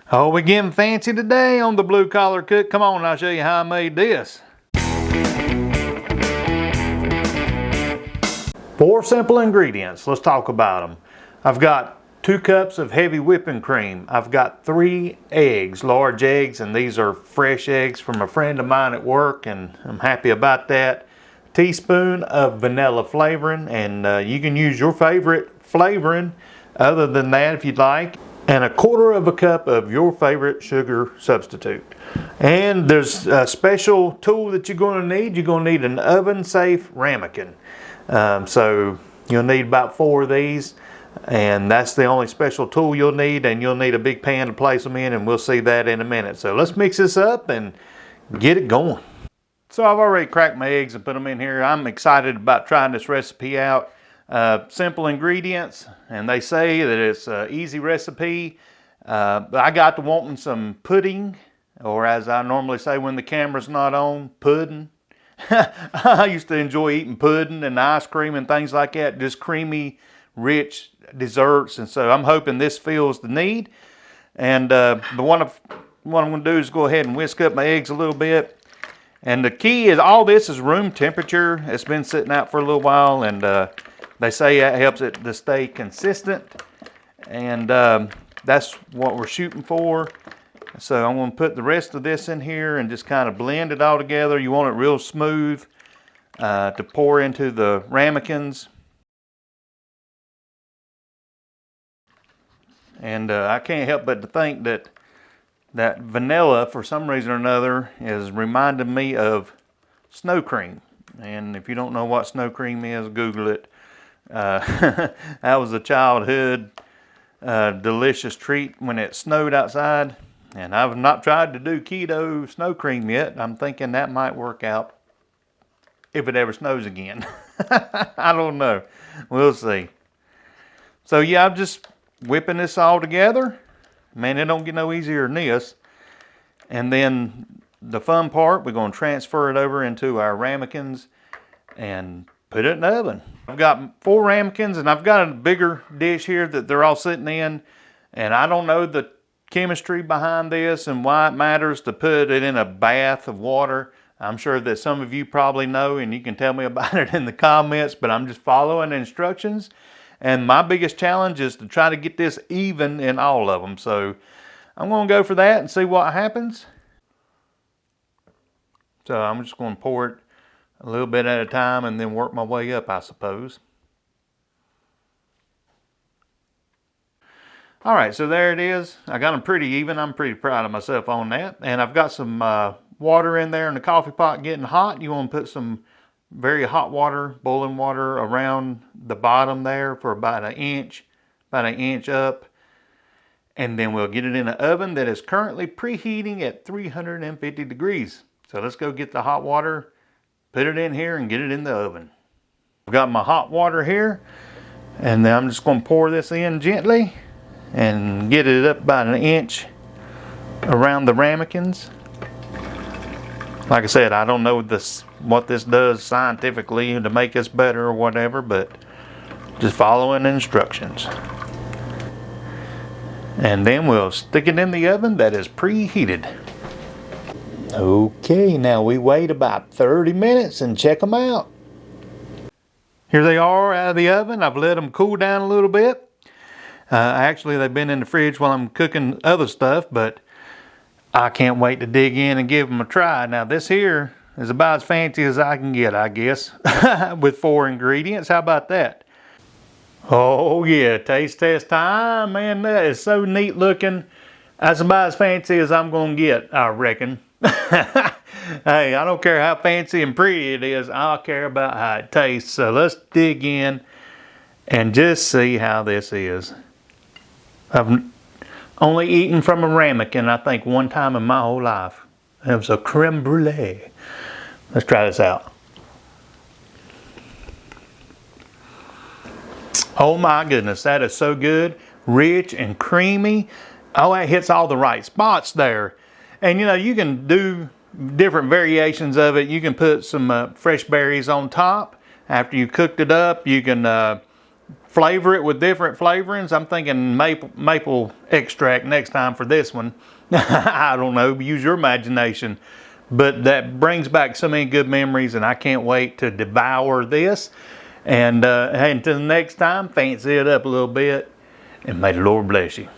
Oh, we're getting fancy today on the Blue Collar Cook. Come on, I'll show you how I made this. 4 simple ingredients. Let's talk about them. I've got 2 cups of heavy whipping cream. I've got 3 eggs, large eggs, and these are fresh eggs from a friend of mine at work, and I'm happy about that. A teaspoon of vanilla flavoring, and you can use your favorite flavoring other than that if you'd like. And 1/4 cup of your favorite sugar substitute. And there's a special tool that you're going to need. You're going to need an oven-safe ramekin. So you'll need about 4 of these, and that's the only special tool you'll need, and you'll need a big pan to place them in, and we'll see that in a minute. So let's mix this up and get it going. So I've already cracked my eggs and put them in here. I'm excited about trying this recipe out. Simple ingredients, and they say that it's an easy recipe. But I got to wanting some pudding, or as I normally say when the camera's not on, pudding. I used to enjoy eating pudding and ice cream and things like that, just creamy, rich desserts, and so I'm hoping this fills the need. And what I'm going to do is go ahead and whisk up my eggs a little bit. And the key is all this is room temperature. It's been sitting out for a little while, and they say that helps it to stay consistent, and that's what we're shooting for. So I'm going to put the rest of this in here and just kind of blend it all together. You want it real smooth to pour into the ramekins. And I can't help but to think that vanilla, for some reason or another, is reminding me of snow cream. And if you don't know what snow cream is, Google it. That was a childhood delicious treat when it snowed outside, and I've not tried to do keto snow cream yet. I'm thinking that might work out if it ever snows again. I don't know, we'll see. So yeah, I'm just whipping this all together. Man, it don't get no easier than this. And then the fun part, we're going to transfer it over into our ramekins and put it in the oven. I've got 4 ramekins, and I've got a bigger dish here that they're all sitting in, and I don't know the chemistry behind this and why it matters to put it in a bath of water. I'm sure that some of you probably know, and you can tell me about it in the comments, but I'm just following the instructions, and my biggest challenge is to try to get this even in all of them. So I'm going to go for that and see what happens. So I'm just going to pour it a little bit at a time and then work my way up, I suppose. All right, so there it is. I got them pretty even. I'm pretty proud of myself on that. And I've got some water in there in the coffee pot getting hot. You want to put some very hot water, boiling water around the bottom there for about an inch up. And then we'll get it in an oven that is currently preheating at 350 degrees. So let's go get the hot water, put it in here, and get it in the oven. I've got my hot water here, and then I'm just going to pour this in gently and get it up about an inch around the ramekins. Like I said, I don't know what this does scientifically to make us better or whatever, but just following instructions. And then we'll stick it in the oven that is preheated. Okay, now we wait about 30 minutes and check them out. Here they are out of the oven. I've let them cool down a little bit. Actually, they've been in the fridge while I'm cooking other stuff, but I can't wait to dig in and give them a try. Now this here is about as fancy as I can get, I guess, with 4 ingredients. How about that? Oh yeah, taste test time. Man, that is so neat looking. That's about as fancy as I'm gonna get, I reckon. Hey, I don't care how fancy and pretty it is. I care about how it tastes. So let's dig in and just see how this is. I've only eaten from a ramekin, I think, one time in my whole life. It was a creme brulee. Let's try this out. Oh my goodness, that is so good. Rich and creamy. Oh, it hits all the right spots there. And you know, you can do different variations of it. You can put some fresh berries on top. After you cooked it up, you can flavor it with different flavorings. I'm thinking maple extract next time for this one. I don't know, use your imagination. But that brings back so many good memories, and I can't wait to devour this. And until next time, fancy it up a little bit, and may the Lord bless you.